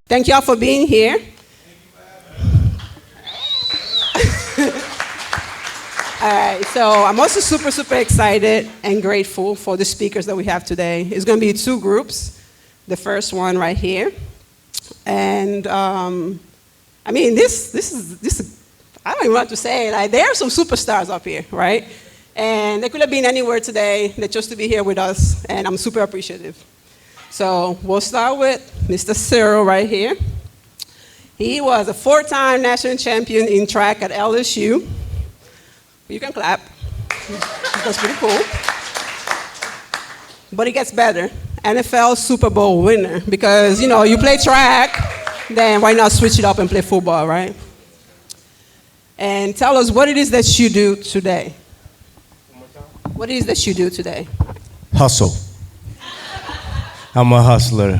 Thank y'all for being here. All right, so I'm also super excited and grateful for the speakers that we have today. It's going to be two groups. The first one right here. And I mean, this is, I don't even know what to say. Like, there are some superstars up here, right? And they could have been anywhere today. They chose to be here with us, and I'm super appreciative. So we'll start with Mr. Cyril right here. He was a 4-time national champion in track at LSU. You can clap. That's pretty cool. But it gets better. NFL Super Bowl winner. Because, you play track, then why not switch it up and play football, right? And tell us what it is that you do today. What it is that you do today? Hustle. I'm a hustler.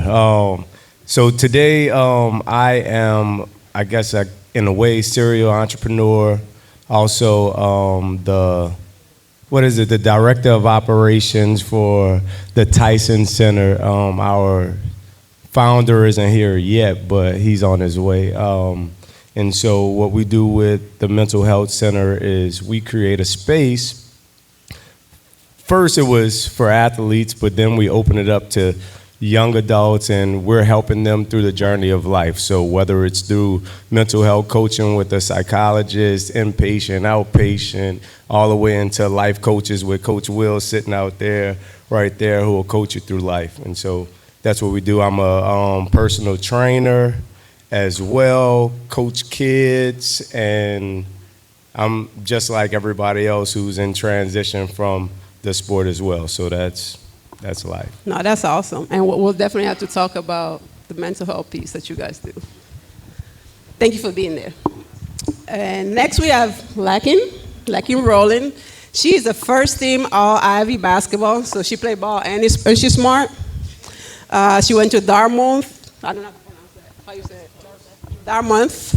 So today I am, I guess, in a way, serial entrepreneur. Also, the director of operations for the Tyson Center. Our founder isn't here yet, but he's on his way. And so what we do with the Mental Health Center is we create a space. First it was for athletes, but then we open it up to young adults, and we're helping them through the journey of life. So whether it's through mental health coaching with a psychologist, inpatient, outpatient, all the way into life coaches with Coach Will sitting out there, right there, who will coach you through life. And so that's what we do. I'm a personal trainer as well, coach kids, and I'm just like everybody else who's in transition from the sport as well. So that's life. No, that's awesome. And we'll definitely have to talk about the mental health piece that you guys do. Thank you for being there. And next we have Larkin Rowland. She is a first team All-Ivy basketball, so she played ball and she's smart. She went to Dartmouth. I don't know how to pronounce that. How you say it? Dartmouth.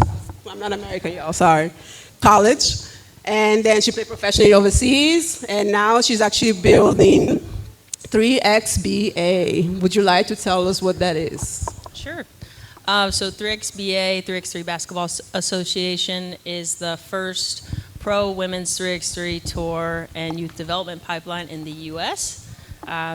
I'm not American, y'all, sorry. College. And then she played professionally overseas, and now she's actually building 3XBA. Would you like to tell us what that is? Sure. So 3XBA, 3x3 Basketball Association, is the first pro women's 3x3 tour and youth development pipeline in the U.S.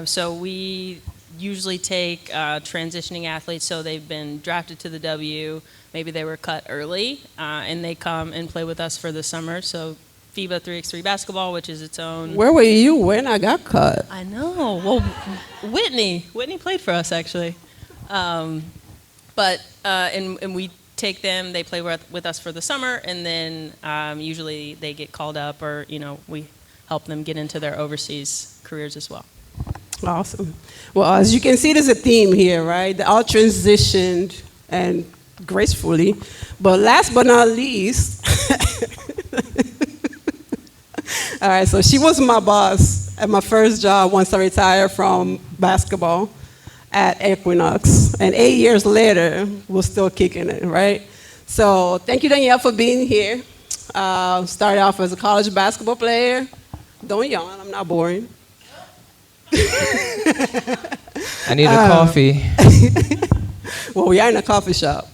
So we usually take transitioning athletes, so they've been drafted to the W, maybe they were cut early, and they come and play with us for the summer. So FIBA 3x3 basketball, which is its own. Where were you when I got cut? I know. Well, Whitney played for us actually, and we take them. They play with us for the summer, and then usually they get called up, or we help them get into their overseas careers as well. Awesome. Well, as you can see, there's a theme here, right? They all transitioned and gracefully, but last but not least. All right, so she was my boss at my first job once I retired from basketball at Equinox. And 8 years later, we're still kicking it, right? So thank you, Danielle, for being here. Started off as a college basketball player. Don't yawn, I'm not boring. I need a coffee. Well, we are in a coffee shop.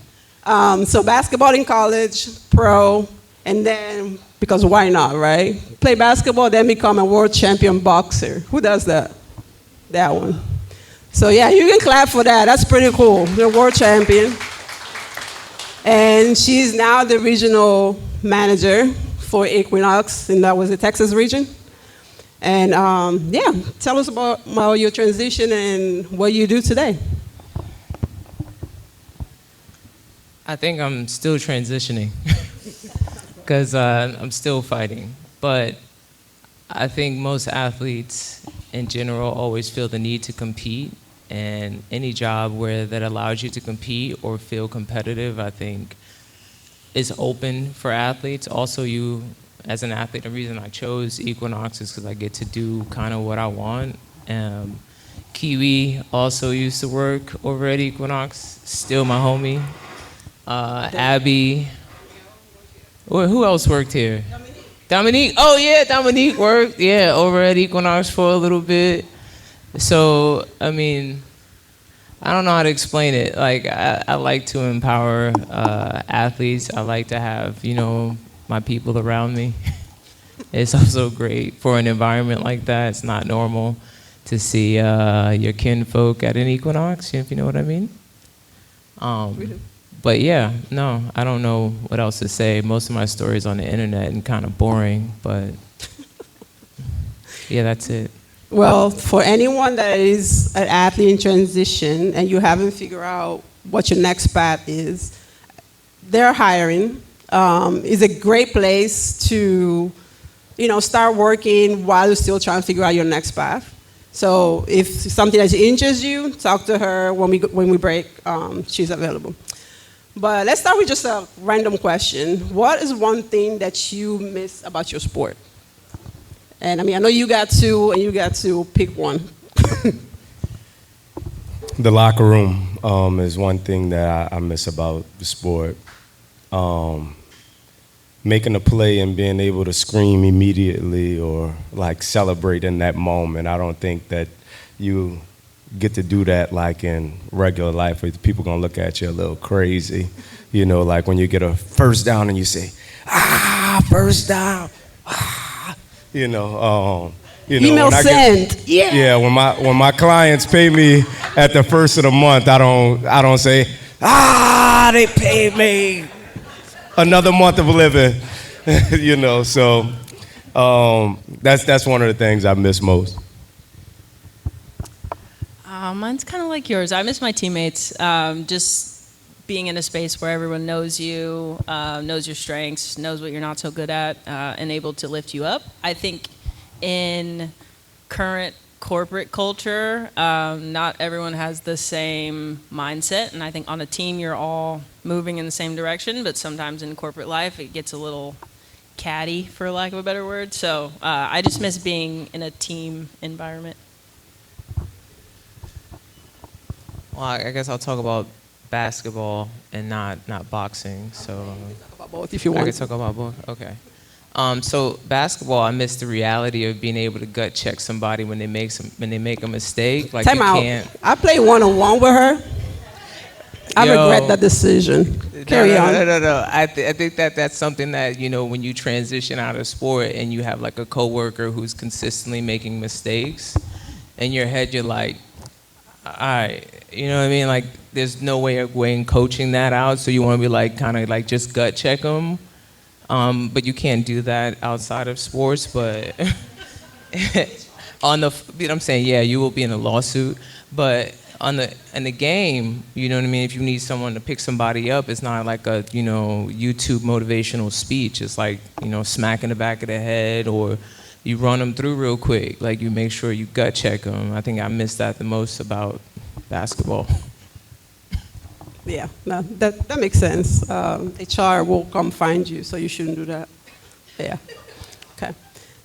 So basketball in college, pro, and then, because why not, right? Play basketball, then become a world champion boxer. Who does that? That one. So yeah, you can clap for that. That's pretty cool. You're a world champion. And she's now the regional manager for Equinox, and that was the Texas region. And yeah, tell us about your transition and what you do today. I think I'm still transitioning because I'm still fighting. But I think most athletes in general always feel the need to compete, and any job where that allows you to compete or feel competitive, I think, is open for athletes. Also, you, as an athlete, the reason I chose Equinox is because I get to do kind of what I want. Kiwi also used to work over at Equinox, still my homie. Abby. Who else worked here? Dominique. Oh yeah, Dominique worked, over at Equinox for a little bit. So, I mean, I don't know how to explain it. Like, I like to empower athletes. I like to have, my people around me. It's also great for an environment like that. It's not normal to see your kinfolk at an equinox, if you know what I mean. But yeah, no, I don't know what else to say. Most of my stories on the internet and kind of boring, but yeah, that's it. Well, for anyone that is an athlete in transition and you haven't figured out what your next path is, they're hiring. It's a great place to, start working while you're still trying to figure out your next path. So if something that interests you, talk to her when we break. She's available. But let's start with just a random question. What is one thing that you miss about your sport? And I know you got two, and you got to pick one. The locker room is one thing that I miss about the sport. Making a play and being able to scream immediately or like celebrate in that moment. I don't think that you get to do that like in regular life. People gonna look at you a little crazy. Like when you get a first down and you say, first down. Email when sent. Yeah, when my clients pay me at the first of the month, I don't say, they paid me another month of living. So that's one of the things I miss most. Mine's kind of like yours. I miss my teammates. Just being in a space where everyone knows you, knows your strengths, knows what you're not so good at, and able to lift you up. I think in current corporate culture, not everyone has the same mindset, and I think on a team you're all moving in the same direction, but sometimes in corporate life it gets a little catty, for lack of a better word. So I just miss being in a team environment. Well, I guess I'll talk about basketball and not boxing. So Talk about both if you want. I can talk about both. Okay. So basketball, I miss the reality of being able to gut check somebody when they make a mistake. Like Time you out. can't. I played one-on-one with her. I regret that decision. Carry on. No. I think that's something that, when you transition out of sport and you have like a coworker who's consistently making mistakes, in your head you're like, all right, you know what I mean? Like, there's no way of coaching that out, so you want to be like, kind of like just gut check them. But you can't do that outside of sports. But I'm saying, yeah, you will be in a lawsuit. But in the game, you know what I mean? If you need someone to pick somebody up, it's not like a YouTube motivational speech. It's like smack in the back of the head, or you run them through real quick. Like you make sure you gut check them. I think I miss that the most about basketball. Yeah, no, that makes sense. HR will come find you, so you shouldn't do that. Yeah. Okay.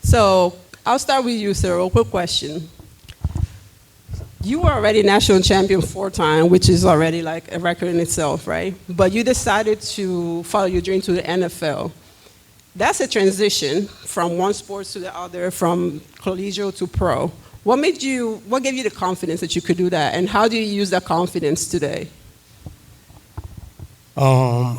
So I'll start with you, Cyril. Quick question. You were already national champion 4 times, which is already like a record in itself, right? But you decided to follow your dream to the NFL. That's a transition from one sport to the other, from collegiate to pro. What gave you the confidence that you could do that, and how do you use that confidence today? I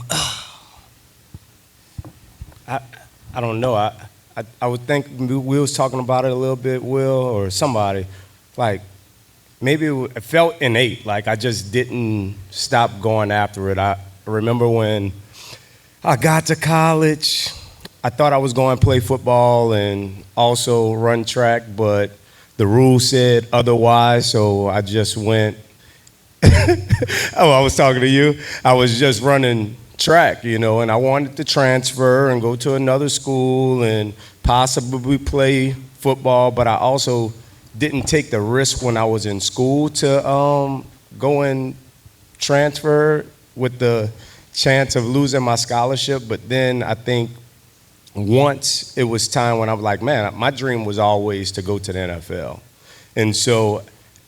don't know. I would think we was talking about it a little bit, Will, or somebody. Like, maybe it felt innate. Like, I just didn't stop going after it. I remember when I got to college, I thought I was going to play football and also run track, but the rules said otherwise, so I just went. Oh, I was talking to you. I was just running track, and I wanted to transfer and go to another school and possibly play football, but I also didn't take the risk when I was in school to go and transfer with the chance of losing my scholarship. But then I think once it was time when I was like, man, my dream was always to go to the NFL. And so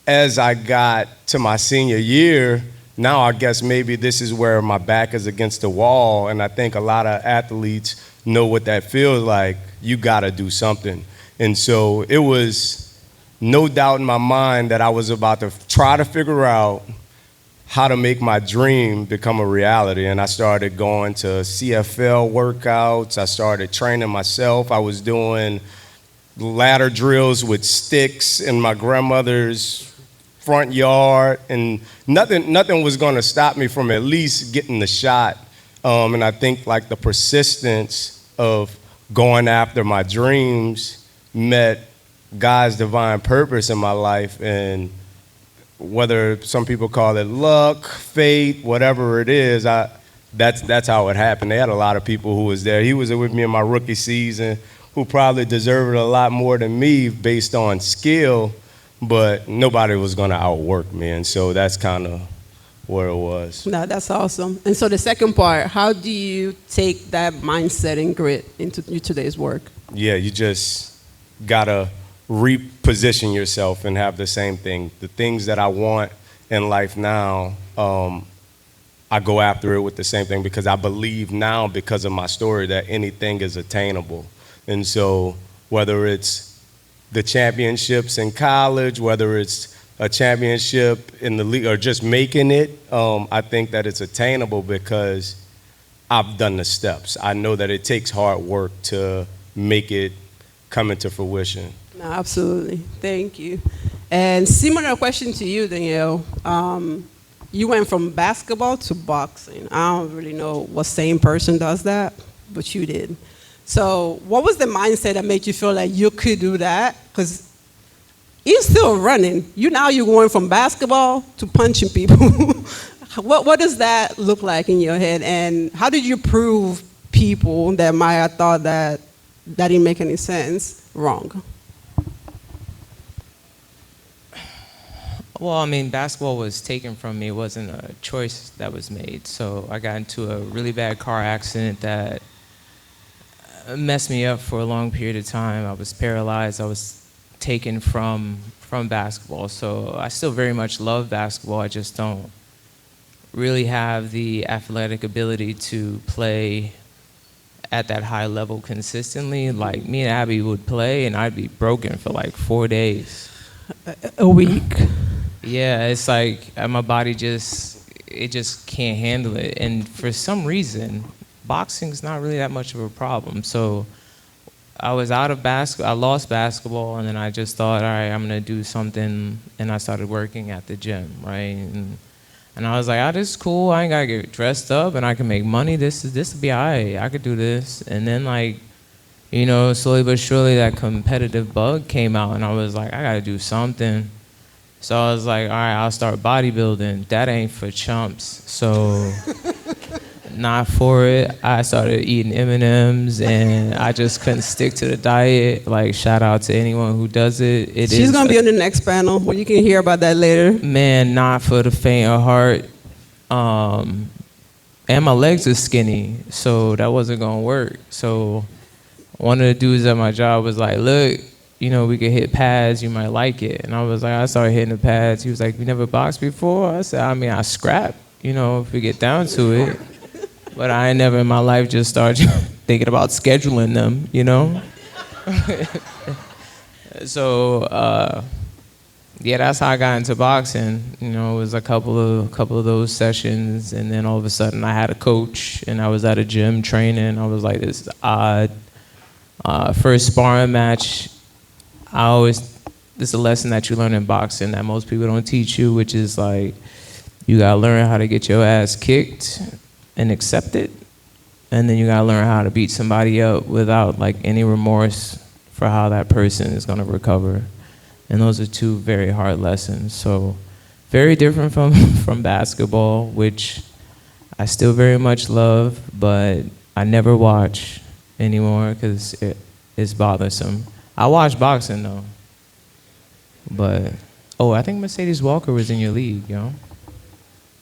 as I got to my senior year, now I guess maybe this is where my back is against the wall, and I think a lot of athletes know what that feels like. You gotta do something. And so it was no doubt in my mind that I was about to try to figure out how to make my dream become a reality. And I started going to CFL workouts. I started training myself. I was doing ladder drills with sticks in my grandmother's front yard, and nothing was going to stop me from at least getting the shot. And I think like the persistence of going after my dreams met God's divine purpose in my life. And whether some people call it luck, fate, whatever it is, that's how it happened. They had a lot of people who was there. He was with me in my rookie season, who probably deserved it a lot more than me based on skill, but nobody was going to outwork me. And so that's kind of where it was. No, that's awesome. And so the second part, how do you take that mindset and grit into your today's work? Yeah, you just got to reposition yourself and have the same thing. The things that I want in life now, I go after it with the same thing, because I believe now, because of my story, that anything is attainable. And so whether it's the championships in college, whether it's a championship in the league, or just making it, I think that it's attainable because I've done the steps. I know that it takes hard work to make it come into fruition. No, absolutely. Thank you. And similar question to you, Danielle. You went from basketball to boxing. I don't really know what same person does that, but you did. So what was the mindset that made you feel like you could do that? Because you're still running. You're going from basketball to punching people. What does that look like in your head? And how did you prove people that might have thought that didn't make any sense wrong? Well, I mean, basketball was taken from me. It wasn't a choice that was made. So I got into a really bad car accident that messed me up for a long period of time. I was paralyzed. I was taken from basketball. So I still very much love basketball. I just don't really have the athletic ability to play at that high level consistently. Like, me and Abby would play and I'd be broken for like 4 days. A week? Yeah, it's like my body just can't handle it. And for some reason, boxing's not really that much of a problem. So I was out of basketball. I lost basketball, and then I just thought, all right, I'm gonna do something. And I started working at the gym, right? And I was like, oh, this is cool. I ain't gotta get dressed up, and I can make money. This will be all right. I could do this. And then, like, you know, slowly but surely, that competitive bug came out, and I was like, I gotta do something. So I was like, all right, I'll start bodybuilding. That ain't for chumps. So not for it. I started eating M&Ms, and I just couldn't stick to the diet. Like, shout out to anyone who does it. She's going to be on the next panel, where you can hear about that later. Man, not for the faint of heart. And my legs are skinny, so that wasn't going to work. So one of the dudes at my job was like, look, you know, we could hit pads, you might like it. And I was like, I started hitting the pads. He was like, you never boxed before? I said, I mean, I scrap, you know, if we get down to it. But I ain't never in my life just started thinking about scheduling them, you know? So, yeah, that's how I got into boxing. You know, it was a couple of those sessions, and then all of a sudden I had a coach, and I was at a gym training. I was like, this is odd. First sparring match, this is a lesson that you learn in boxing that most people don't teach you, which is like, you gotta learn how to get your ass kicked and accept it, and then you gotta learn how to beat somebody up without like any remorse for how that person is gonna recover. And those are two very hard lessons. So very different from basketball, which I still very much love, but I never watch anymore because it's bothersome. I watch boxing though, but I think Mercedes Walker was in your league, yo.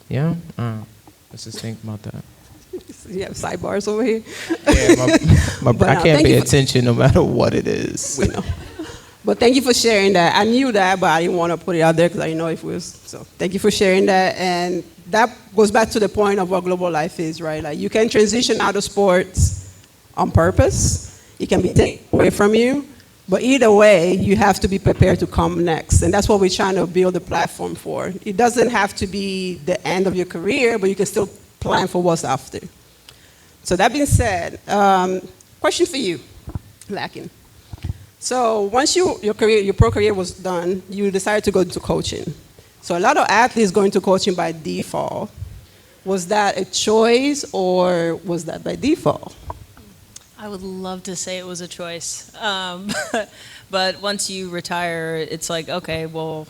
Yeah? Let's just think about that. You have sidebars over here. Yeah, I can't pay attention no matter what it is. We know. But thank you for sharing that. I knew that, but I didn't want to put it out there because I didn't know if it was. So thank you for sharing that. And that goes back to the point of what Global Life is, right? Like, you can transition out of sports on purpose. It can be taken away from you. But either way, you have to be prepared to come next. And that's what we're trying to build a platform for. It doesn't have to be the end of your career, but you can still plan for what's after. So that being said, question for you, Lakin. So once your pro career was done, you decided to go into coaching. So a lot of athletes go into coaching by default. Was that a choice or was that by default? I would love to say it was a choice. But once you retire, it's like, okay, well,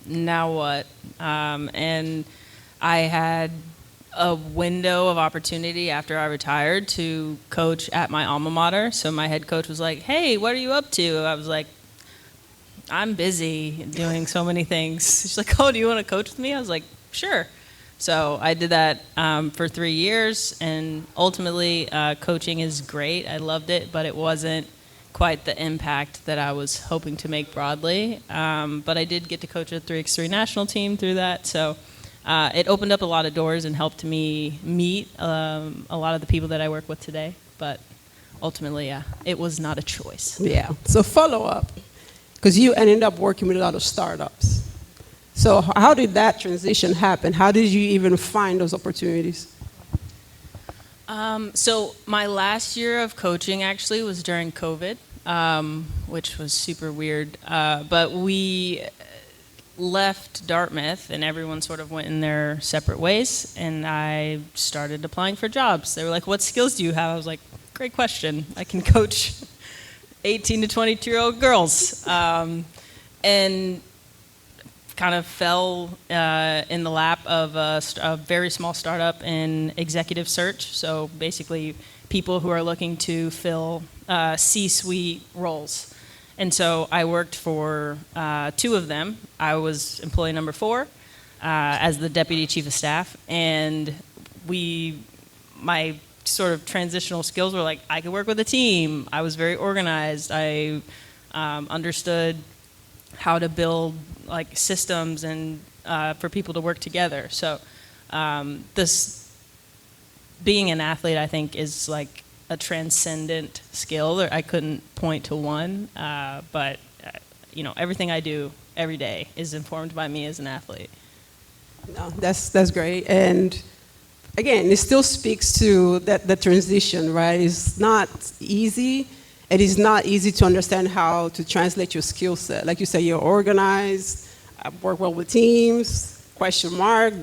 now what? And I had a window of opportunity after I retired to coach at my alma mater. So my head coach was like, hey, what are you up to? I was like, I'm busy doing so many things. She's like, oh, do you want to coach with me? I was like, sure. So I did that for 3 years, and ultimately coaching is great. I loved it, but it wasn't quite the impact that I was hoping to make broadly. But I did get to coach a 3x3 national team through that, so it opened up a lot of doors and helped me meet a lot of the people that I work with today. But ultimately, yeah, it was not a choice. Yeah, so follow up, because you ended up working with a lot of startups. So how did that transition happen? How did you even find those opportunities? So my last year of coaching actually was during COVID, which was super weird. But we left Dartmouth and everyone sort of went in their separate ways, and I started applying for jobs. They were like, what skills do you have? I was like, great question. I can coach 18 to 22-year-old girls. And kind of fell in the lap of a very small startup in executive search. So basically people who are looking to fill C-suite roles. And so I worked for 2 of them. I was employee number 4 as the deputy chief of staff. And my sort of transitional skills were like, I could work with a team. I was very organized. I understood how to build like systems and for people to work together. So this being an athlete, I think, is like a transcendent skill. I couldn't point to one, but you know, everything I do every day is informed by me as an athlete. No, that's great. And again, it still speaks to the transition, right? It's not easy. It is not easy to understand how to translate your skill set. Like you say, you're organized, work well with teams, question mark, ...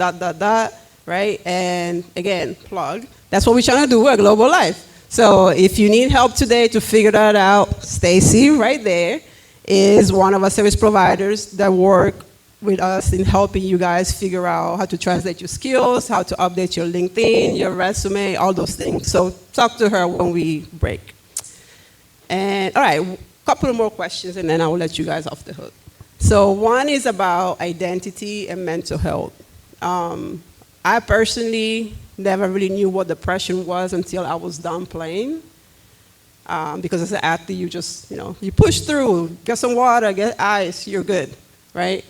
right? And again, plug. That's what we're trying to do at Global Life. So if you need help today to figure that out, Stacy, right there, is one of our service providers that work with us in helping you guys figure out how to translate your skills, how to update your LinkedIn, your resume, all those things. So talk to her when we break. And all right, a couple more questions, and then I will let you guys off the hook. So one is about identity and mental health. I personally never really knew what depression was until I was done playing. Because as an athlete, you just, you push through, get some water, get ice, you're good, right?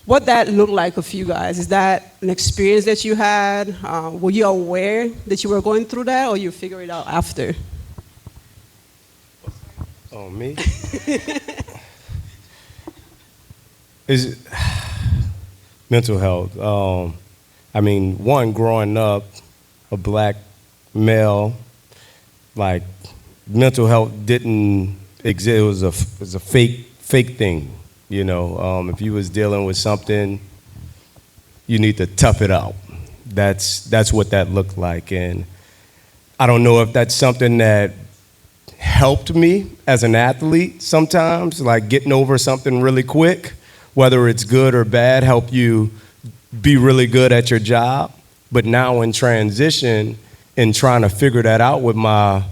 What that looked like for you guys? Is that an experience that you had? Were you aware that you were going through that, or you figure it out after? Oh, me? Is mental health. I mean, one, growing up a black male, like mental health didn't exist. It was a fake thing. If you was dealing with something, you need to tough it out. That's what that looked like, and I don't know if that's something that helped me as an athlete sometimes, like getting over something really quick, whether it's good or bad, help you be really good at your job. But now in transition and trying to figure that out with my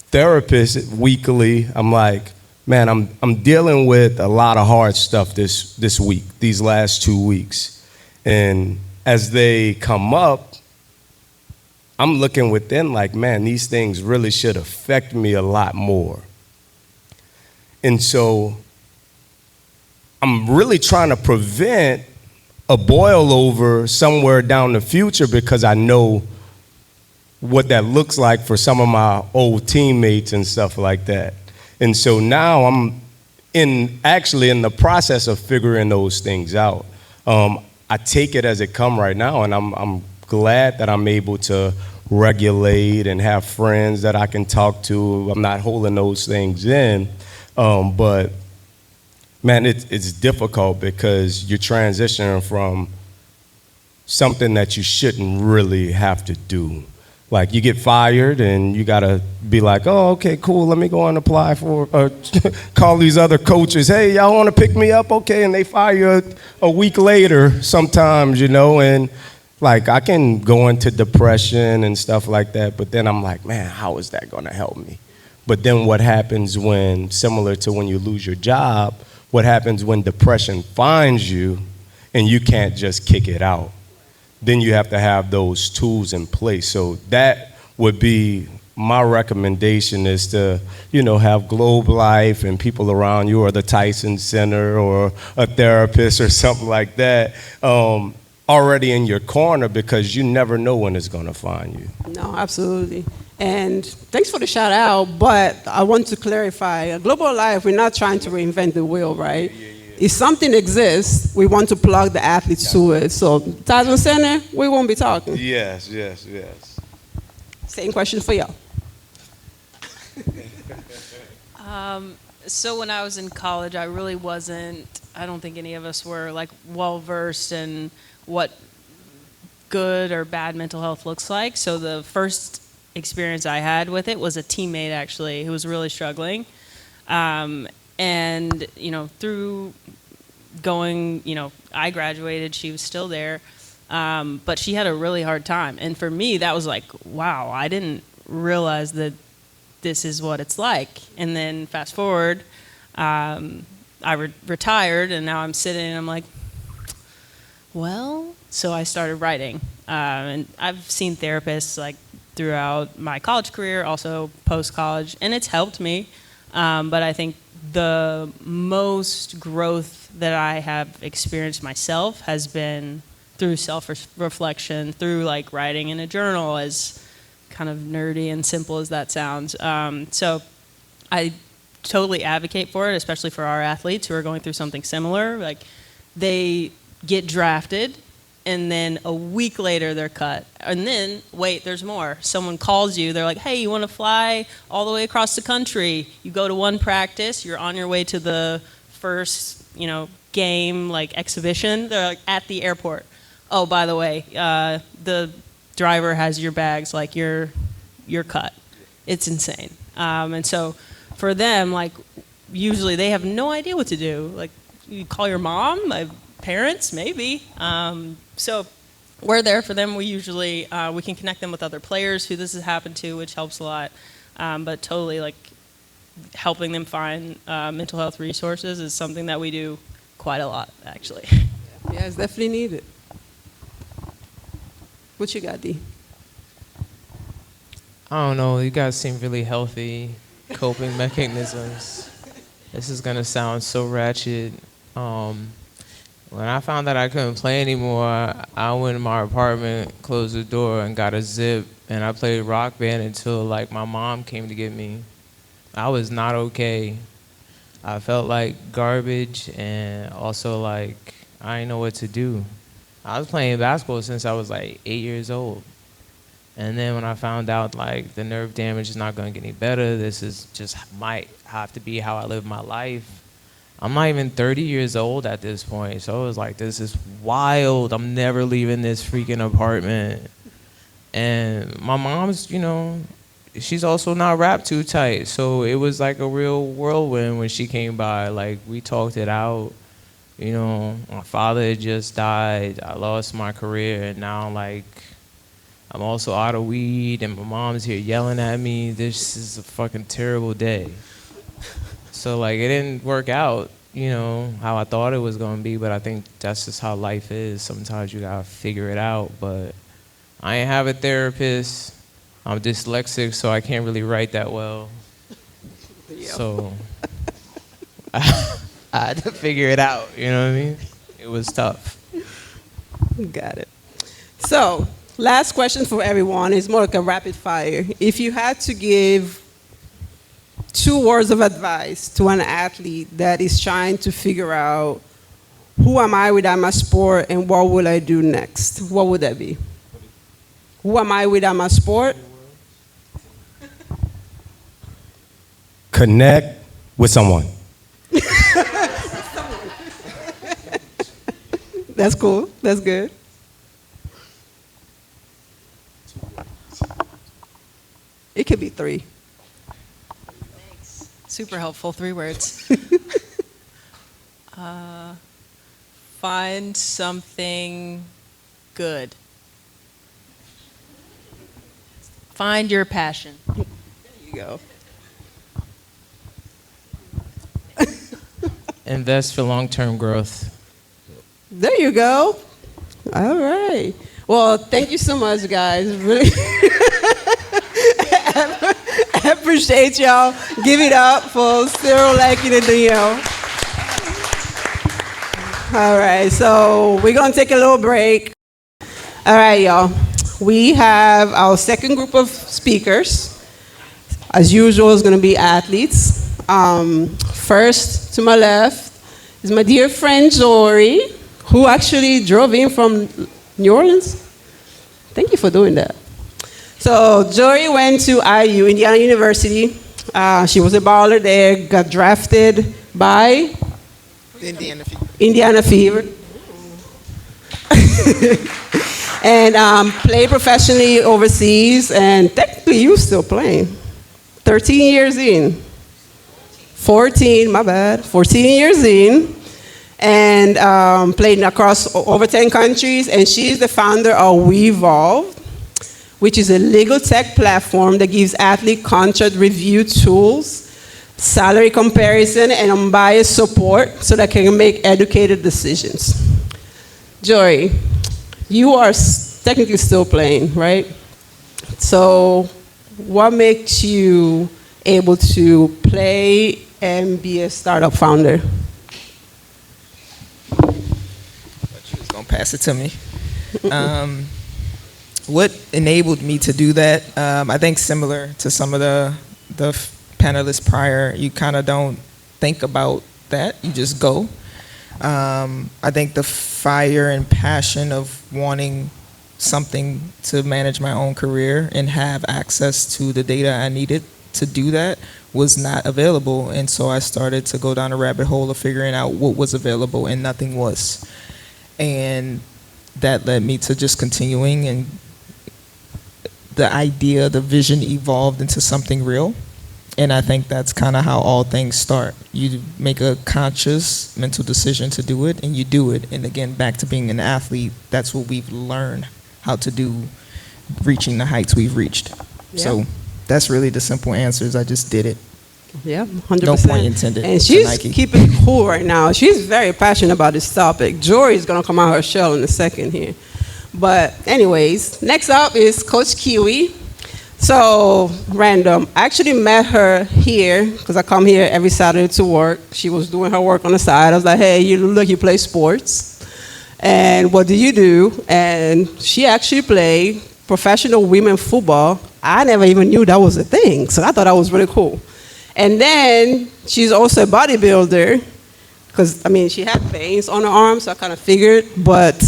therapist weekly, I'm like, man, I'm dealing with a lot of hard stuff this week, these last 2 weeks. And as they come up, I'm looking within like, man, these things really should affect me a lot more. And so I'm really trying to prevent a boil over somewhere down the future, because I know what that looks like for some of my old teammates and stuff like that. And so now I'm in the process of figuring those things out, I take it as it come right now, and I'm glad that I'm able to regulate and have friends that I can talk to. I'm not holding those things in, but man, it's difficult because you're transitioning from something that you shouldn't really have to do. Like, you get fired and you gotta be like, oh, okay, cool, let me go and apply for, call these other coaches, hey, y'all wanna pick me up? Okay, and they fire you a week later sometimes, and like, I can go into depression and stuff like that, but then I'm like, man, how is that gonna help me? But then what happens when, similar to when you lose your job, what happens when depression finds you and you can't just kick it out? Then you have to have those tools in place. So that would be my recommendation, is to, have Globe Life and people around you, or the Tyson Center, or a therapist or something like that, already in your corner, because you never know when it's gonna find you. No, absolutely. And thanks for the shout out, but I want to clarify, Global Life, we're not trying to reinvent the wheel, right? If something exists, we want to plug the athletes to it. So, Tyson Center, we won't be talking. Yes. Same question for y'all. So when I was in college, I really wasn't, I don't think any of us were like well-versed in what good or bad mental health looks like. So the first experience I had with it was a teammate, actually, who was really struggling. And, through going, I graduated, she was still there, but she had a really hard time. And for me, that was like, wow, I didn't realize that this is what it's like. And then fast forward, I retired, and now I'm sitting and I'm like, well, so I started writing. And I've seen therapists like throughout my college career, also post-college, and it's helped me. But I think the most growth that I have experienced myself has been through self-reflection, through like writing in a journal, as kind of nerdy and simple as that sounds. So I totally advocate for it, especially for our athletes who are going through something similar. Like, they get drafted, and then a week later they're cut. And then, wait, there's more. Someone calls you, they're like, hey, you want to fly all the way across the country? You go to one practice, you're on your way to the first, game, like exhibition. They're like at the airport. Oh, by the way, the driver has your bags, like you're cut. It's insane. And so for them, like, usually they have no idea what to do. Like, you call your mom, my parents, maybe. So we're there for them. We usually, we can connect them with other players who this has happened to, which helps a lot. But totally, like, helping them find mental health resources is something that we do quite a lot, actually. Yeah, it's definitely needed. What you got, D? I don't know. You guys seem really healthy coping mechanisms. This is gonna sound so ratchet. When I found that I couldn't play anymore, I went in my apartment, closed the door, and got a zip, and I played Rock Band until like my mom came to get me. I was not okay. I felt like garbage, and also like I didn't know what to do. I was playing basketball since I was like 8 years old. And then when I found out like the nerve damage is not gonna get any better, this is just might have to be how I live my life. I'm not even 30 years old at this point, so it was like, this is wild. I'm never leaving this freaking apartment. And my mom's, she's also not wrapped too tight, so it was like a real whirlwind when she came by. Like, we talked it out. My father had just died. I lost my career, and now like I'm also out of weed, and my mom's here yelling at me. This is a fucking terrible day. So like, it didn't work out, how I thought it was gonna be, but I think that's just how life is. Sometimes you gotta figure it out, but I ain't have a therapist. I'm dyslexic, so I can't really write that well. So I had to figure it out, you know what I mean? It was tough. Got it. So, last question for everyone is more like a rapid fire. If you had to give 2 words of advice to an athlete that is trying to figure out who am I without my sport and what will I do next, what would that be? Who am I without my sport? Connect with someone. That's cool. That's good. It could be 3. Thanks. Super helpful. 3 words. Find something good. Find your passion. There you go. Invest for long-term growth. There you go. All right. Well, thank you so much, guys. Really, I appreciate y'all. Give it up for Cyril, Lakin, and Danielle. All right, so we're gonna take a little break. All right, y'all. We have our second group of speakers. As usual, it's gonna be athletes. First, to my left, is my dear friend Jory, who actually drove in from New Orleans. Thank you for doing that. So Jory went to IU, Indiana University. She was a baller there, got drafted by Indiana Fever. And played professionally overseas, and technically you still playing. 13 years in. 14, my bad. 14 years in. And played across over 10 countries, and she's the founder of WeEvolve, which is a legal tech platform that gives athlete contract review tools, salary comparison, and unbiased support so that they can make educated decisions. Jory, you are technically still playing, right? So what makes you able to play and be a startup founder? She was gonna pass it to me. What enabled me to do that? I think similar to some of the panelists prior, you kind of don't think about that. You just go. I think the fire and passion of wanting something to manage my own career and have access to the data I needed to do that was not available, and so I started to go down a rabbit hole of figuring out what was available, and nothing was. And that led me to just continuing, and the idea, the vision evolved into something real. And I think that's kind of how all things start. You make a conscious mental decision to do it, and you do it. And again, back to being an athlete, that's what we've learned how to do, reaching the heights we've reached. Yeah. So that's really the simple answer is I just did it. Yeah, 100%. No point intended. And to she's Nike. keeping it cool right now. She's very passionate about this topic. Jory's gonna come out her shell in a second here. But anyways, next up is Coach Kiwi. So, random. I actually met her here, because I come here every Saturday to work. She was doing her work on the side. I was like, hey, you look like you play sports. And what do you do? And she actually played professional women football. I never even knew that was a thing, so I thought that was really cool. And then she's also a bodybuilder, because, I mean, she had veins on her arms, so I kind of figured, but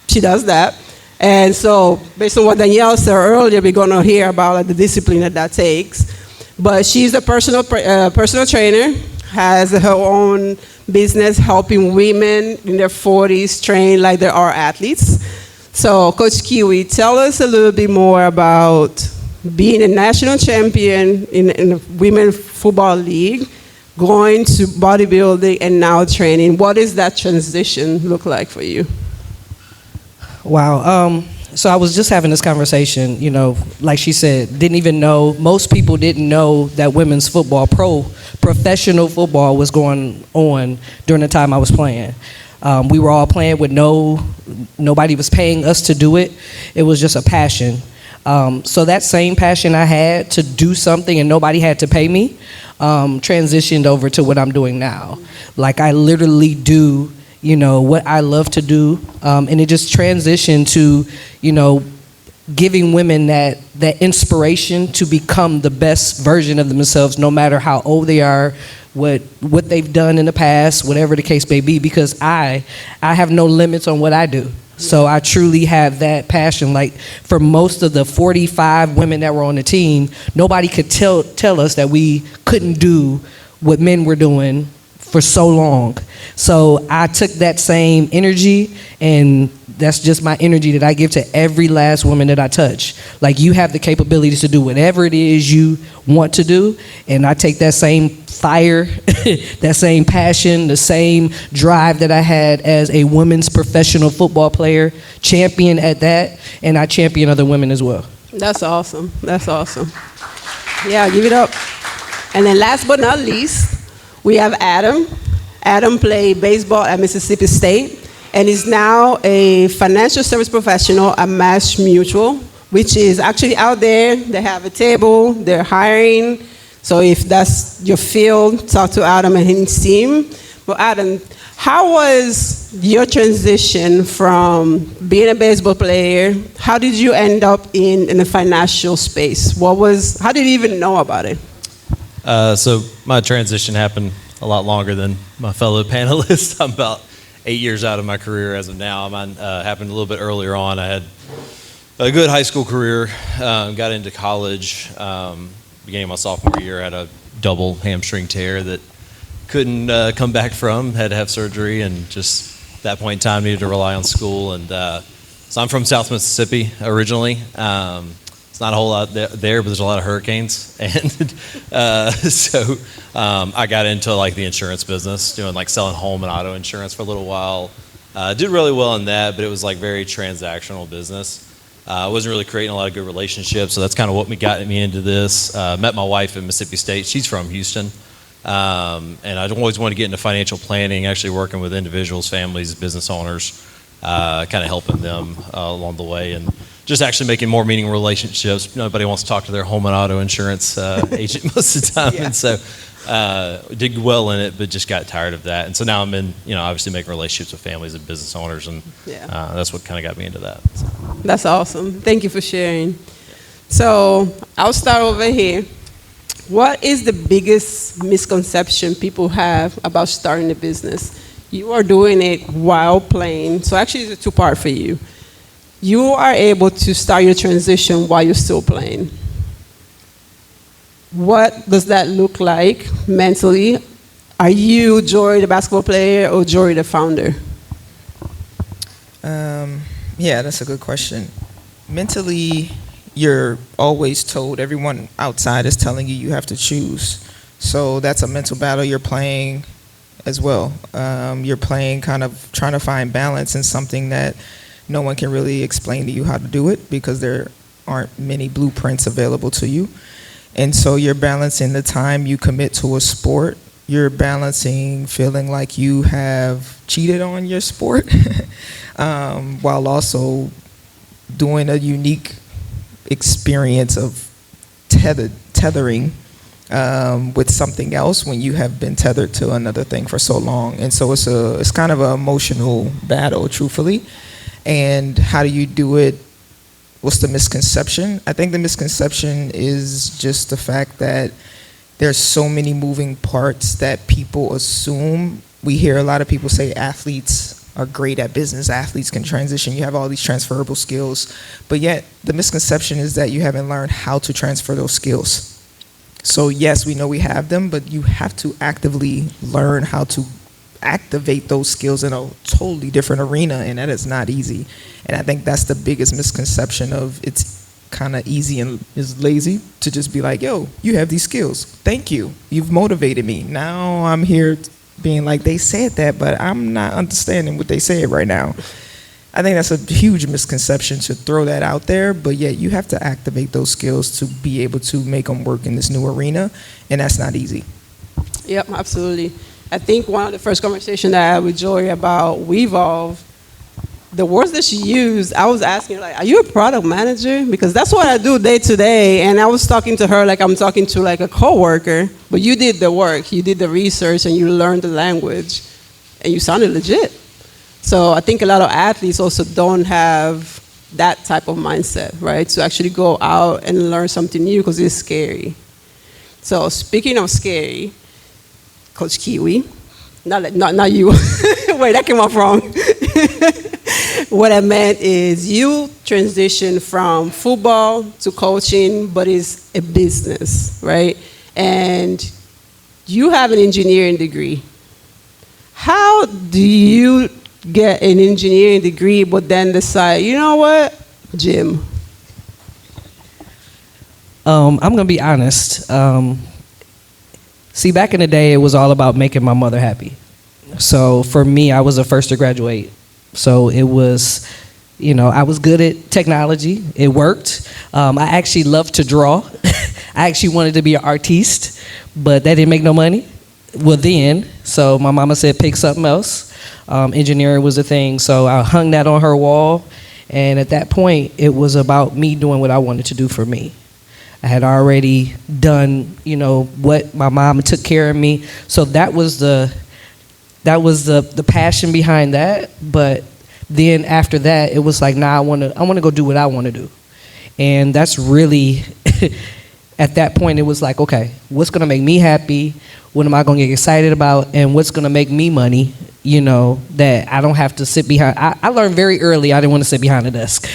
she does that. And so, based on what Danielle said earlier, we're going to hear about like, the discipline that takes. But she's a personal trainer, has her own business helping women in their 40s train like they are athletes. So, Coach Kiwi, tell us a little bit more about being a national champion in the Women's Football League, going to bodybuilding, and now training. What does that transition look like for you? Wow. So I was just having this conversation, you know, like she said, didn't even know, most people didn't know that women's football, professional football was going on during the time I was playing. We were all playing with nobody was paying us to do it. It was just a passion. So that same passion I had to do something and nobody had to pay me, transitioned over to what I'm doing now. Like I literally do, you know, what I love to do, and it just transitioned to, you know, giving women that inspiration to become the best version of themselves, no matter how old they are, what they've done in the past, whatever the case may be, because I have no limits on what I do. So I truly have that passion. Like, for most of the 45 women that were on the team, nobody could tell us that we couldn't do what men were doing for so long. So I took that same energy, and that's just my energy that I give to every last woman that I touch. Like, you have the capabilities to do whatever it is you want to do, and I take that same fire, that same passion, the same drive that I had as a women's professional football player, champion at that, and I champion other women as well. That's awesome. That's awesome. Yeah, give it up. And then last but not least, we have Adam. Adam played baseball at Mississippi State and is now a financial service professional at Mass Mutual, which is actually out there. They have a table, they're hiring. So if that's your field, talk to Adam and his team. But Adam, how was your transition from being a baseball player? How did you end up in the financial space? How did you even know about it? So my transition happened a lot longer than my fellow panelists. I'm about 8 years out of my career as of now. Mine happened a little bit earlier on. I had a good high school career, got into college, beginning of my sophomore year, had a double hamstring tear that couldn't come back from, had to have surgery, and just at that point in time needed to rely on school. And so I'm from South Mississippi originally. It's not a whole lot there, but there's a lot of hurricanes, and so I got into like the insurance business, doing like selling home and auto insurance for a little while. Did really well in that, but it was like very transactional business. I wasn't really creating a lot of good relationships, so that's kind of what got me into this. Met my wife in Mississippi State. She's from Houston, and I always wanted to get into financial planning, actually working with individuals, families, business owners, kind of helping them along the way, and just actually making more meaningful relationships. Nobody wants to talk to their home and auto insurance agent most of the time, Yeah. and so did well in it, but just got tired of that. And so now I'm in, obviously making relationships with families and business owners, and Yeah. that's what kind of got me into that. So. That's awesome. Thank you for sharing. So I'll start over here. What is the biggest misconception people have about starting a business? You are doing it while playing. So actually it's a two-part for you. You are able to start your transition while you're still playing. What does that look like mentally? Are you Jory the basketball player or Jory the founder? Yeah, that's a good question. Mentally, you're always told, everyone outside is telling you have to choose. So that's a mental battle you're playing as well. You're playing, kind of trying to find balance in something that no one can really explain to you how to do it, because there aren't many blueprints available to you. And so you're balancing the time you commit to a sport. You're balancing feeling like you have cheated on your sport while also doing a unique experience of tethering with something else when you have been tethered to another thing for so long. And so it's kind of an emotional battle, truthfully. And how do you do it? What's the misconception? I think the misconception is just the fact that there's so many moving parts that people assume. We hear a lot of people say athletes are great at business, athletes can transition, you have all these transferable skills, but yet the misconception is that you haven't learned how to transfer those skills. So yes, we know we have them, but you have to actively learn how to activate those skills in a totally different arena, and that is not easy. And I think that's the biggest misconception of it's kind of easy and is lazy to just be like, yo, you have these skills. Thank you. You've motivated me. Now I'm here being like, they said that, but I'm not understanding what they said right now. I think that's a huge misconception to throw that out there, but yet you have to activate those skills to be able to make them work in this new arena, and that's not easy. Yep, absolutely. I think one of the first conversations that I had with Joy about WeEvolve, the words that she used, I was asking her, like, are you a product manager? Because that's what I do day to day. And I was talking to her like I'm talking to like a coworker, but you did the work, you did the research, and you learned the language, and you sounded legit. So I think a lot of athletes also don't have that type of mindset, right? To actually go out and learn something new because it's scary. So speaking of scary, Coach Kiwi, not you. Wait, that came off wrong. What I meant is you transition from football to coaching, but it's a business, right? And you have an engineering degree. How do you get an engineering degree, but then decide, you know what, gym? I'm gonna be honest. See, back in the day, it was all about making my mother happy. So for me, I was the first to graduate. So it was, I was good at technology. It worked. I actually loved to draw. I actually wanted to be an artiste, but that didn't make no money. Well, then, so my mama said, pick something else. Engineering was the thing, so I hung that on her wall. And at that point, it was about me doing what I wanted to do for me. I had already done, what my mom took care of me. So that was the passion behind that. But then after that, it was like, I want to go do what I want to do. And that's really, at that point, it was like, okay, what's going to make me happy? What am I going to get excited about? And what's going to make me money, that I don't have to sit behind. I learned very early I didn't want to sit behind a desk,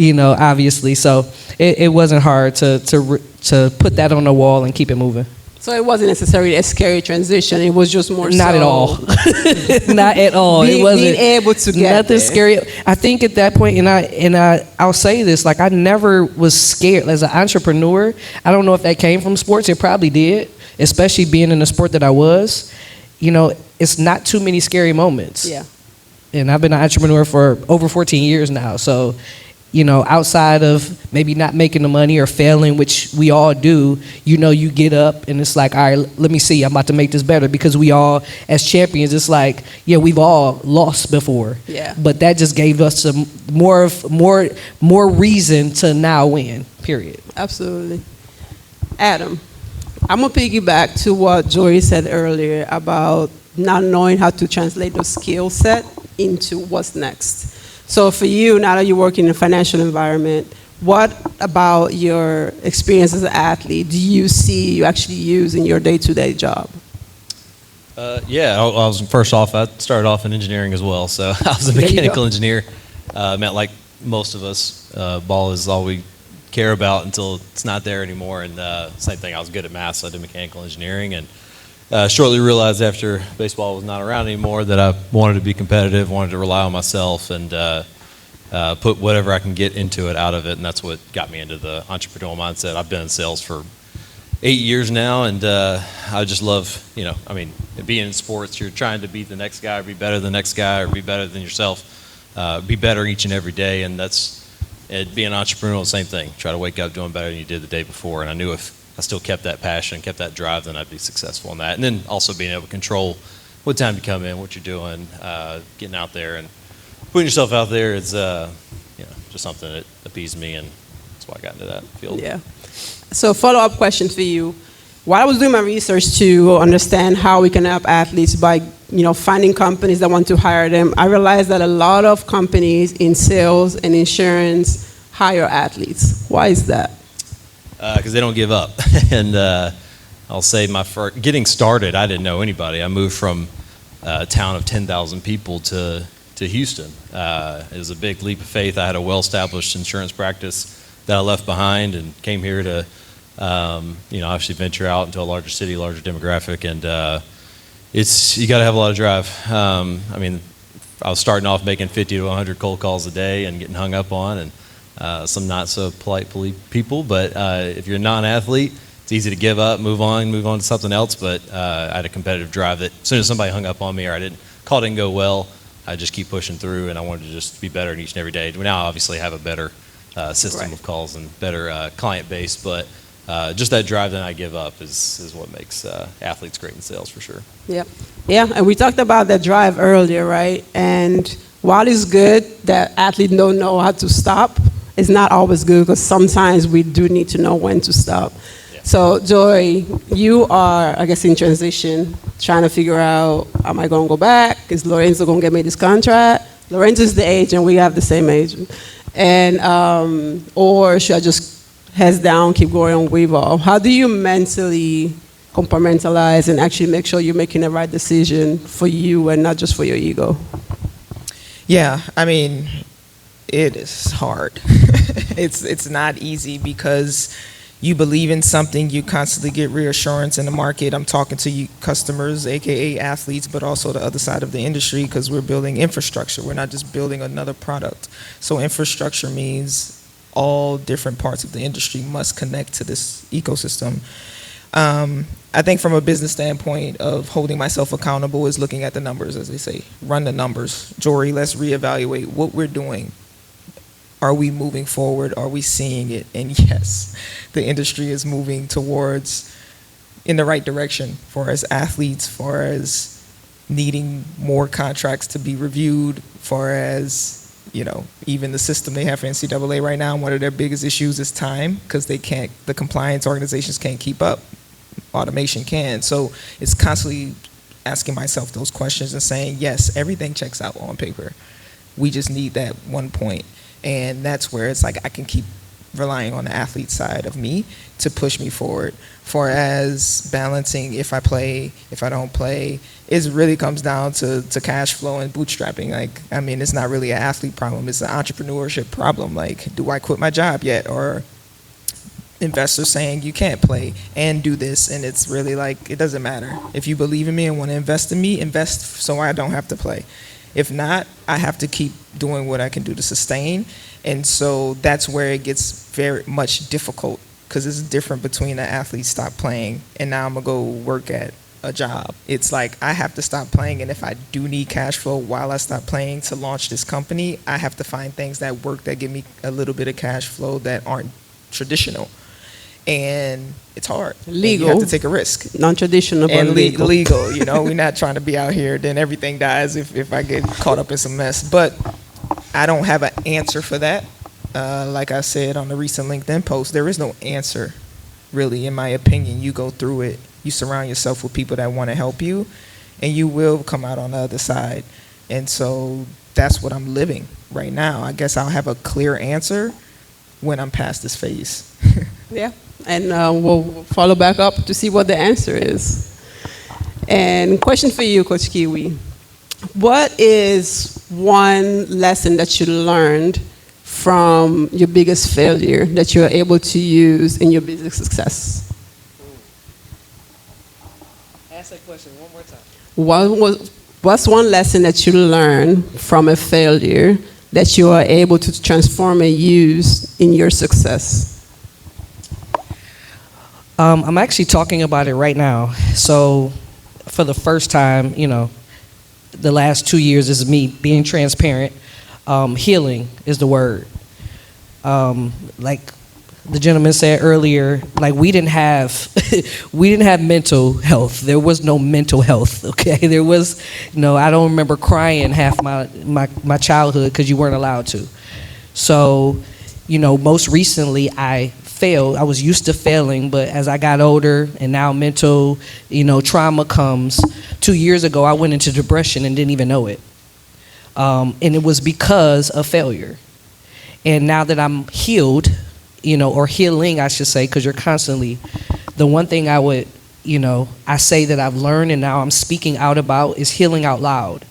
obviously. So it wasn't hard to put that on the wall and keep it moving. So it wasn't necessarily a scary transition. It was just more Not at all. Not at all. It wasn't being able to get nothing there. scary. I think at that point, I'll say this, like I never was scared as an entrepreneur. I don't know if that came from sports. It probably did, especially being in the sport that I was. It's not too many scary moments. Yeah. And I've been an entrepreneur for over 14 years now. So, outside of maybe not making the money or failing, which we all do, you get up and it's like, all right, let me see, I'm about to make this better. Because we all, as champions, it's like, yeah, we've all lost before. Yeah. But that just gave us some more reason to now win, period. Absolutely. Adam, I'm going to piggyback to what Joy said earlier about not knowing how to translate the skill set into what's next. So for you, now that you work in a financial environment, what about your experience as an athlete do you see you actually use in your day-to-day job? Yeah, I was first off, I started off in engineering as well, so I was a There you mechanical go. engineer. Meant like most of us, ball is all we care about until it's not there anymore. And same thing, I was good at math, so I did mechanical engineering, and shortly realized after baseball was not around anymore that I wanted to be competitive, wanted to rely on myself, and put whatever I can get into it out of it, and that's what got me into the entrepreneurial mindset. I've been in sales for 8 years now, and I just love, being in sports, you're trying to beat the next guy, or be better than the next guy, or be better than yourself, be better each and every day, and being an entrepreneur, the same thing. Try to wake up doing better than you did the day before, and I knew if I still kept that passion, kept that drive, then I'd be successful in that. And then also being able to control what time you come in, what you're doing, getting out there, and putting yourself out there is just something that appeased me, and that's why I got into that field. Yeah. So follow-up question for you. While I was doing my research to understand how we can help athletes by, finding companies that want to hire them, I realized that a lot of companies in sales and insurance hire athletes. Why is that? Because they don't give up. And I'll say getting started, I didn't know anybody. I moved from a town of 10,000 people to Houston. It was a big leap of faith. I had a well-established insurance practice that I left behind and came here to, obviously venture out into a larger city, larger demographic, and you got to have a lot of drive. I was starting off making 50 to 100 cold calls a day and getting hung up on, and some not so polite people. But if you're a non-athlete, it's easy to give up, move on to something else. But I had a competitive drive that as soon as somebody hung up on me or call didn't go well, I just keep pushing through, and I wanted to just be better in each and every day. We now obviously have a better system of calls and better client base, but just that drive that I give up is what makes athletes great in sales for sure. Yeah. Yeah, and we talked about that drive earlier, right? And while it's good that athletes don't know how to stop, it's not always good because sometimes we do need to know when to stop. Yeah. So, Joy, you are, I guess, in transition, trying to figure out, am I going to go back? Is Lorenzo going to get me this contract? Lorenzo's the age, and we have the same age. And, or should I just heads down, keep going on GloBall? How do you mentally compartmentalize and actually make sure you're making the right decision for you and not just for your ego? Yeah, I mean, it is hard. It's not easy because you believe in something, you constantly get reassurance in the market. I'm talking to you customers, AKA athletes, but also the other side of the industry because we're building infrastructure. We're not just building another product. So infrastructure means all different parts of the industry must connect to this ecosystem. I think from a business standpoint of holding myself accountable is looking at the numbers, as they say. Run the numbers. Jory, let's reevaluate what we're doing. Are we moving forward? Are we seeing it? And yes, the industry is moving towards in the right direction for as athletes, for as needing more contracts to be reviewed, for as, you know, even the system they have for NCAA right now, one of their biggest issues is time because the compliance organizations can't keep up. Automation can. So it's constantly asking myself those questions and saying, yes, everything checks out on paper. We just need that one point. And that's where it's like I can keep relying on the athlete side of me to push me forward. For as balancing if I play, if I don't play, it really comes down to cash flow and bootstrapping. Like, I mean, it's not really an athlete problem. It's an entrepreneurship problem. Like, do I quit my job yet? Or investors saying you can't play and do this. And it's really like, it doesn't matter. If you believe in me and want to invest in me, invest so I don't have to play. If not, I have to keep doing what I can do to sustain. And so that's where it gets very much difficult because it's different between an athlete stop playing and now I'm going to go work at a job. It's like I have to stop playing, and if I do need cash flow while I stop playing to launch this company, I have to find things that work that give me a little bit of cash flow that aren't traditional. And it's hard. Legal. You have to take a risk. Non-traditional, but And legal. legal, you know, we're not trying to be out here, then everything dies if I get caught up in some mess. But I don't have an answer for that. Like I said on the recent LinkedIn post, there is no answer, really, in my opinion. You go through it. You surround yourself with people that want to help you, and you will come out on the other side. And so that's what I'm living right now. I guess I'll have a clear answer when I'm past this phase. Yeah, and we'll follow back up to see what the answer is. And question for you, Coach Kiwi. What is one lesson that you learned from your biggest failure that you're able to use in your business success? Ask that question one more time. What's one lesson that you learned from a failure that you are able to transform and use in your success? I'm actually talking about it right now. So for the first time, you know, the last 2 years is me being transparent. Healing is the word. Like the gentleman said earlier, like we didn't have mental health. There was no mental health, okay? There was, you know, I don't remember crying half my childhood because you weren't allowed to. So, you know, most recently I failed. I was used to failing, but as I got older and now mental, you know, trauma comes. 2 years ago, I went into depression and didn't even know it. And it was because of failure. And now that I'm healed, you know, or healing, I should say, because you're constantly, the one thing I would, you know, I say that I've learned and now I'm speaking out about is healing out loud.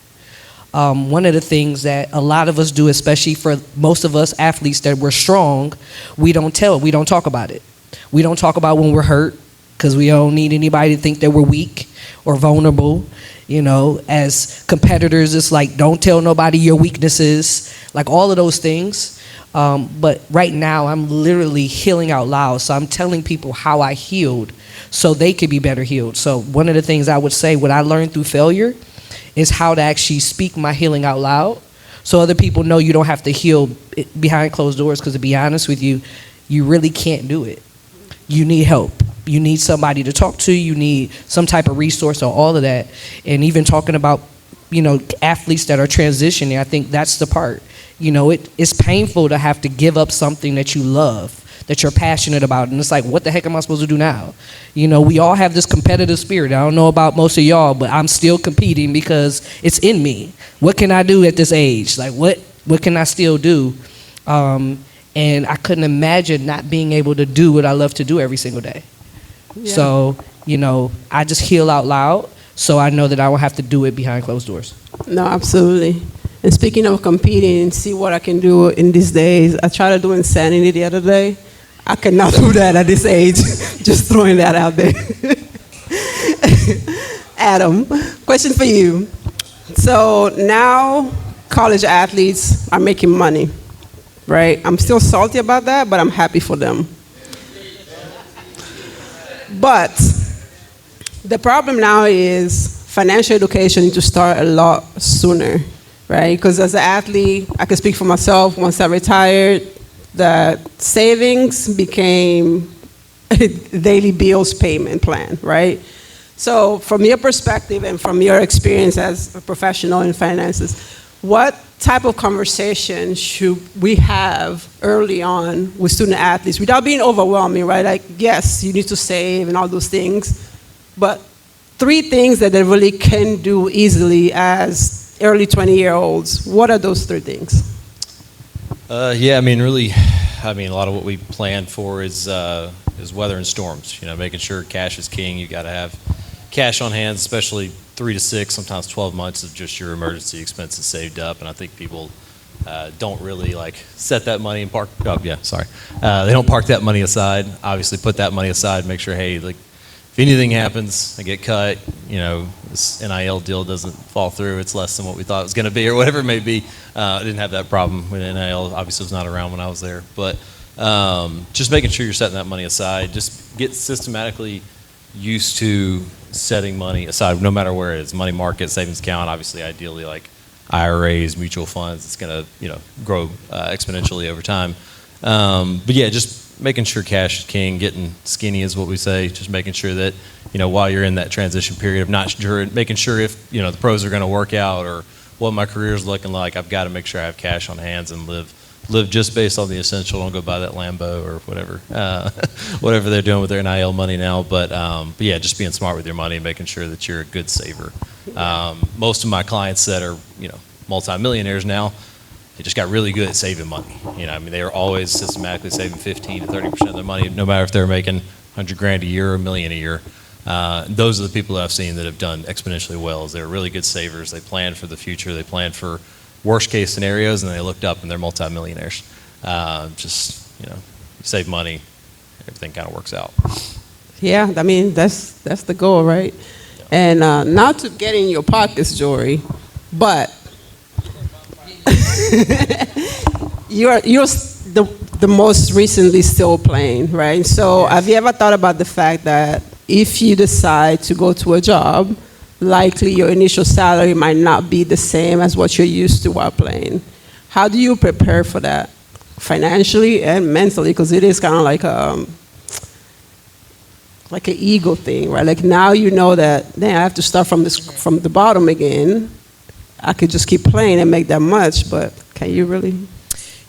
One of the things that a lot of us do, especially for most of us athletes that we're strong, we don't talk about it. We don't talk about when we're hurt because we don't need anybody to think that we're weak or vulnerable. You know, as competitors, it's like, don't tell nobody your weaknesses, like all of those things. But right now, I'm literally healing out loud. So I'm telling people how I healed so they could be better healed. So one of the things I would say, what I learned through failure is how to actually speak my healing out loud so other people know you don't have to heal behind closed doors, because to be honest with you, you really can't do it. You need help. You need somebody to talk to. You need some type of resource or all of that. And even talking about, you know, athletes that are transitioning, I think that's the part. You know, it's painful to have to give up something that you love, that you're passionate about. And it's like, what the heck am I supposed to do now? You know, we all have this competitive spirit. I don't know about most of y'all, but I'm still competing because it's in me. What can I do at this age? Like, what can I still do? And I couldn't imagine not being able to do what I love to do every single day. Yeah. So, you know, I just heal out loud, so I know that I won't have to do it behind closed doors. No, absolutely. And speaking of competing and see what I can do in these days, I tried to do insanity the other day. I cannot do that at this age. Just throwing that out there. Adam, question for you. So now college athletes are making money, right? I'm still salty about that, but I'm happy for them. But the problem now is financial education needs to start a lot sooner, right? Because as an athlete, I can speak for myself, once I retired, the savings became a daily bills payment plan, right? So from your perspective and from your experience as a professional in finances, what type of conversation should we have early on with student athletes without being overwhelming, right? Like, yes, you need to save and all those things, but 3 things that they really can do easily as early 20-year-olds. What are those 3 things? Yeah, I mean, really, a lot of what we plan for is weather and storms. You know, making sure cash is king. You got to have cash on hand, especially 3 to 6, sometimes 12 months of just your emergency expenses saved up. And I think people don't really like set that money and park. Oh, yeah, sorry. They don't park that money aside. Obviously, put that money aside. Make sure, hey, like, if anything happens, I get cut, you know, this NIL deal doesn't fall through, it's less than what we thought it was going to be, or whatever it may be. I didn't have that problem when NIL obviously was not around when I was there. But just making sure you're setting that money aside. Just get systematically used to setting money aside, no matter where it is. Money market, savings account, obviously, ideally, like IRAs, mutual funds. It's going to, you know, grow exponentially over time. But yeah, just making sure cash is king, getting skinny is what we say, just making sure that, you know, while you're in that transition period of not sure, making sure if, you know, the pros are going to work out or what my career is looking like, I've got to make sure I have cash on hands and live just based on the essential. Don't go buy that Lambo or whatever, whatever they're doing with their NIL money now. But yeah, just being smart with your money and making sure that you're a good saver. Most of my clients that are, you know, multimillionaires now, they just got really good at saving money. You know, I mean, they are always systematically saving 15 to 30% of their money, no matter if they're making 100 grand a year or $1 million a year. Those are the people that I've seen that have done exponentially well. Is they're really good savers. They plan for the future. They plan for worst case scenarios, and they looked up and they're multimillionaires. Just, you know, you save money, everything kind of works out. Yeah, I mean, that's the goal, right? Yeah. And not to get in your pockets, Jory, but you're the most recently still playing, right? So Yes. have you ever thought about the fact that if you decide to go to a job, likely your initial salary might not be the same as what you're used to while playing? How do you prepare for that financially and mentally? Because it is kind of like an ego thing, right? Like now you know that, then I have to start from the bottom again. I could just keep playing and make that much, but can you really?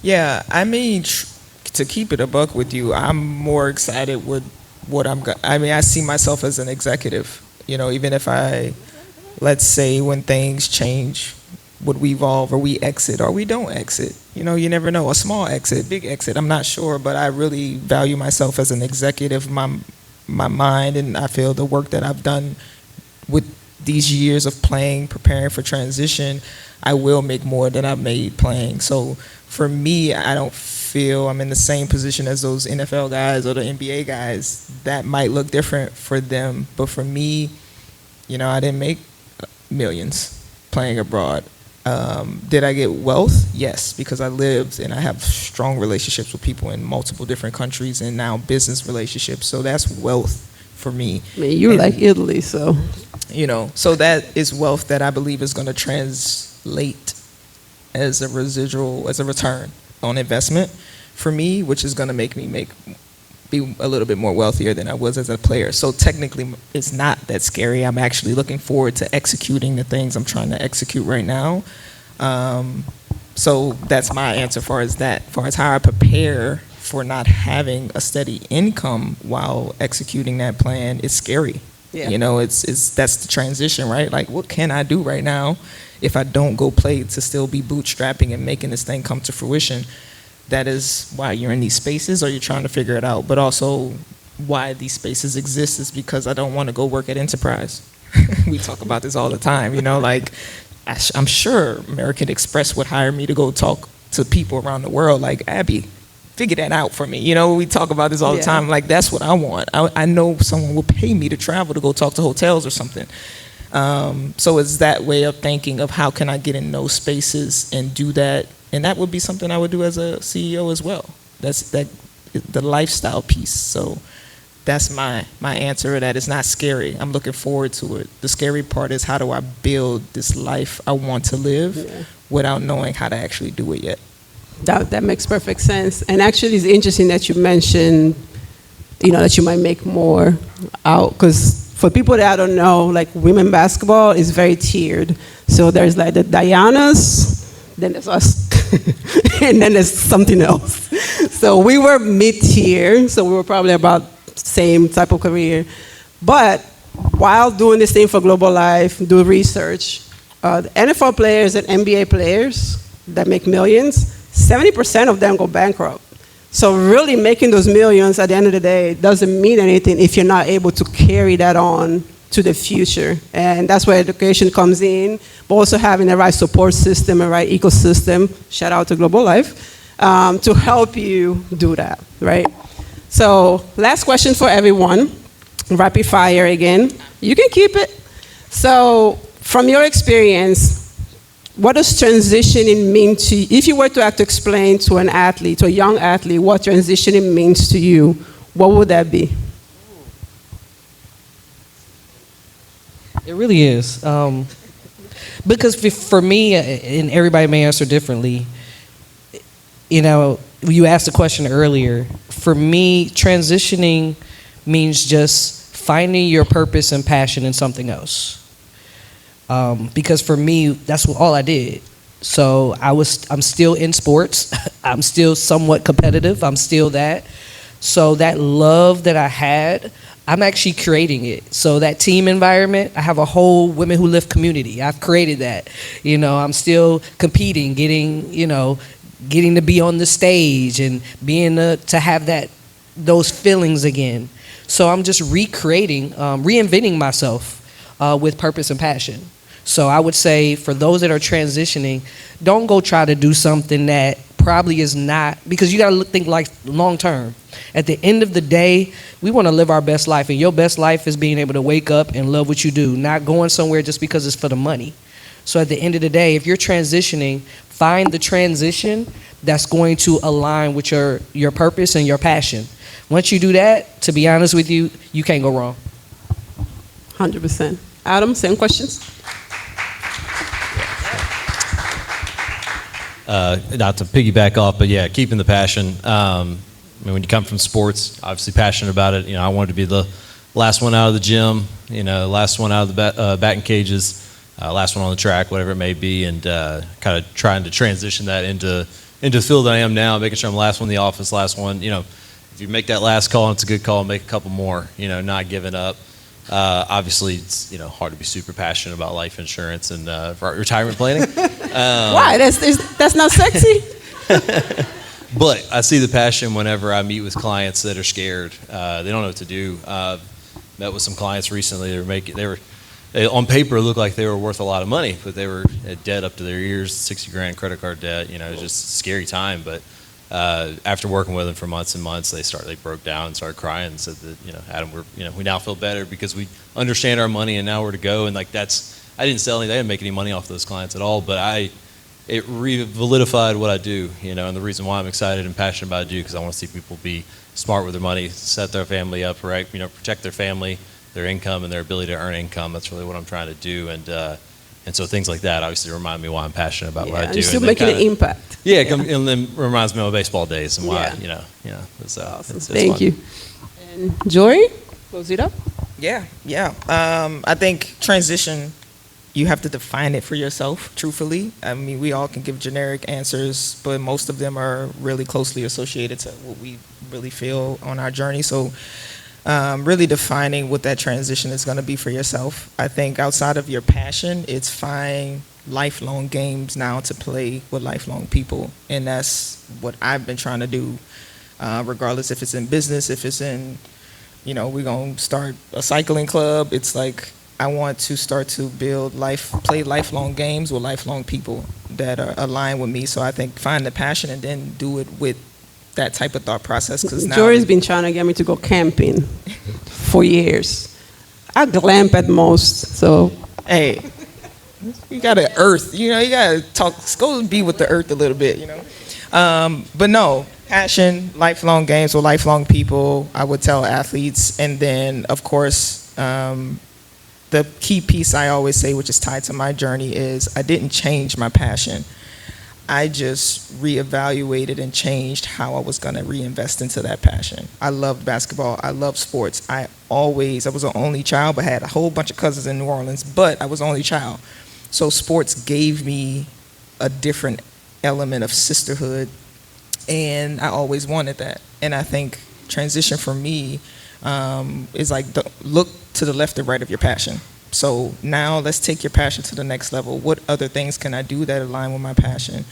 Yeah, I mean, to keep it a buck with you, I'm more excited with what I mean, I see myself as an executive. You know, even if let's say when things change, would we evolve or we exit or we don't exit? You know, you never know. A small exit, big exit, I'm not sure, but I really value myself as an executive, my mind, and I feel the work that I've done with these years of playing, preparing for transition, I will make more than I've made playing. So for me, I don't feel I'm in the same position as those NFL guys or the NBA guys. That might look different for them, but for me, you know, I didn't make millions playing abroad. Did I get wealth? Yes, because I lived and I have strong relationships with people in multiple different countries and now business relationships. So that's wealth for me. I mean, you like Italy, so. You know, so that is wealth that I believe is going to translate as a residual, as a return on investment for me, which is going to make me be a little bit more wealthier than I was as a player. So technically, it's not that scary. I'm actually looking forward to executing the things I'm trying to execute right now. So that's my answer as far as that. As far as how I prepare for not having a steady income while executing that plan is scary. Yeah. You know, it's that's the transition, right? Like, what can I do right now if I don't go play to still be bootstrapping and making this thing come to fruition? That is why you're in these spaces, or you're trying to figure it out. But also, why these spaces exist is because I don't want to go work at Enterprise. We talk about this all the time, you know, like, I'm sure American Express would hire me to go talk to people around the world, like, Abby, figure that out for me. You know, we talk about this all the time. Like, that's what I want. I know someone will pay me to travel to go talk to hotels or something. So it's that way of thinking of how can I get in those spaces and do that. And that would be something I would do as a CEO as well. That's the lifestyle piece. So that's my answer to that. It's not scary. I'm looking forward to it. The scary part is, how do I build this life I want to live without knowing how to actually do it yet? That makes perfect sense. And actually, it's interesting that you mentioned, you know, that you might make more out, because for people that I don't know, like, women basketball is very tiered. So there's like the Dianas, then there's us, and then there's something else. So we were mid-tier, so we were probably about same type of career. But while doing this thing for Global Life, do research, the NFL players and NBA players that make millions, 70% of them go bankrupt. So really making those millions at the end of the day doesn't mean anything if you're not able to carry that on to the future. And that's where education comes in, but also having the right support system and right ecosystem, shout out to Global Life, to help you do that, right? So last question for everyone, rapid fire again. You can keep it. So from your experience, what does transitioning mean to you? If you were to have to explain to an athlete, to a young athlete, what transitioning means to you, what would that be? It really is. Because for me, and everybody may answer differently, you know, you asked the question earlier. For me, transitioning means just finding your purpose and passion in something else. Because for me, that's all I did. So I'm still in sports. I'm still somewhat competitive. I'm still that. So that love that I had, I'm actually creating it. So that team environment, I have a whole Women Who Lift community. I've created that. You know, I'm still competing, getting to be on the stage and being to have those feelings again. So I'm just recreating, reinventing myself with purpose and passion. So I would say for those that are transitioning, don't go try to do something that probably is not, because you got to think like long term. At the end of the day, we want to live our best life, and your best life is being able to wake up and love what you do, not going somewhere just because it's for the money. So at the end of the day, if you're transitioning, find the transition that's going to align with your purpose and your passion. Once you do that, to be honest with you, you can't go wrong. 100%. Adam, same questions? Not to piggyback off, but yeah, keeping the passion. I mean, when you come from sports, obviously passionate about it. You know, I wanted to be the last one out of the gym, you know, last one out of the batting cages, last one on the track, whatever it may be, and kind of trying to transition that into the field that I am now, making sure I'm the last one in the office, last one. You know, if you make that last call and it's a good call, make a couple more. You know, not giving up. Obviously, it's hard to be super passionate about life insurance and retirement planning. Why? That's not sexy? But I see the passion whenever I meet with clients that are scared. They don't know what to do. Met with some clients recently. They on paper it looked like they were worth a lot of money, but they were debt up to their ears, $60,000 credit card debt. You know, it was just a scary time. But after working with them for months and months, they broke down and started crying and said that, Adam, we now feel better because we understand our money and now where to go. And like I didn't sell anything, I didn't make any money off those clients at all, but it validified what I do, and the reason why I'm excited and passionate about it, because I want to see people be smart with their money, set their family up right, protect their family, their income, and their ability to earn income. That's really what I'm trying to do, and so things like that obviously remind me why I'm passionate about what I do. You're still making an impact. Yeah, and then reminds me of my baseball days and why, it's awesome. It's Thank fun. you. And Joy, close it up. Yeah. I think transition you have to define it for yourself, truthfully. I mean, we all can give generic answers, but most of them are really closely associated to what we really feel on our journey. So really defining what that transition is going to be for yourself. I think outside of your passion, it's finding lifelong games now to play with lifelong people. And that's what I've been trying to do, regardless if it's in business, if it's in, you know, we're going to start a cycling club. It's like, I want to start to play lifelong games with lifelong people that are aligned with me. So I think find the passion and then do it with that type of thought process. Because now Jory's been trying to get me to go camping for years. I glamp at most, so. Hey, you gotta earth, you know, you gotta go and be with the earth a little bit, you know. But no, passion, lifelong games with lifelong people, I would tell athletes. And then, of course, the key piece I always say, which is tied to my journey, is I didn't change my passion. I just reevaluated and changed how I was going to reinvest into that passion. I loved basketball. I loved sports. I was an only child, but had a whole bunch of cousins in New Orleans, but I was the only child. So sports gave me a different element of sisterhood, and I always wanted that. And I think transition for me is like look to the left and right of your passion. So now let's take your passion to the next level. What other things can I do that align with my passion?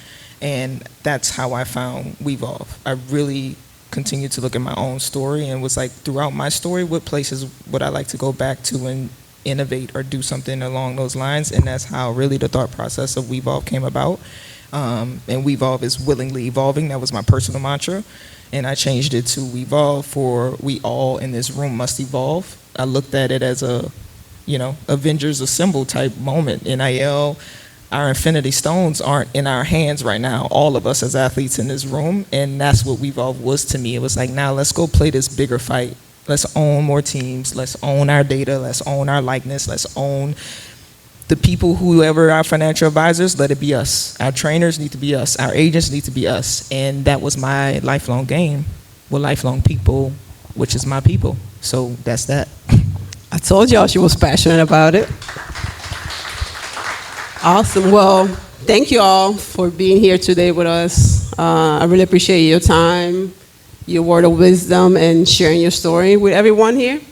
And that's how I found Wevolve. I really continued to look at my own story and was like, throughout my story, what places would I like to go back to and innovate or do something along those lines? And that's how really the thought process of Wevolve came about. And Wevolve is willingly evolving. That was my personal mantra. And I changed it to Wevolve for we all in this room must evolve. I looked at it as a, you know, Avengers Assemble type moment. NIL, our Infinity Stones aren't in our hands right now, all of us as athletes in this room. And that's what Wevolve was to me. It was like, now let's go play this bigger fight. Let's own more teams. Let's own our data. Let's own our likeness. Let's own the people, whoever our financial advisors, let it be us. Our trainers need to be us. Our agents need to be us. And that was my lifelong game with lifelong people, which is my people. So that's that. I told y'all she was passionate about it. Awesome. Well, thank you all for being here today with us. I really appreciate your time, your word of wisdom, and sharing your story with everyone here.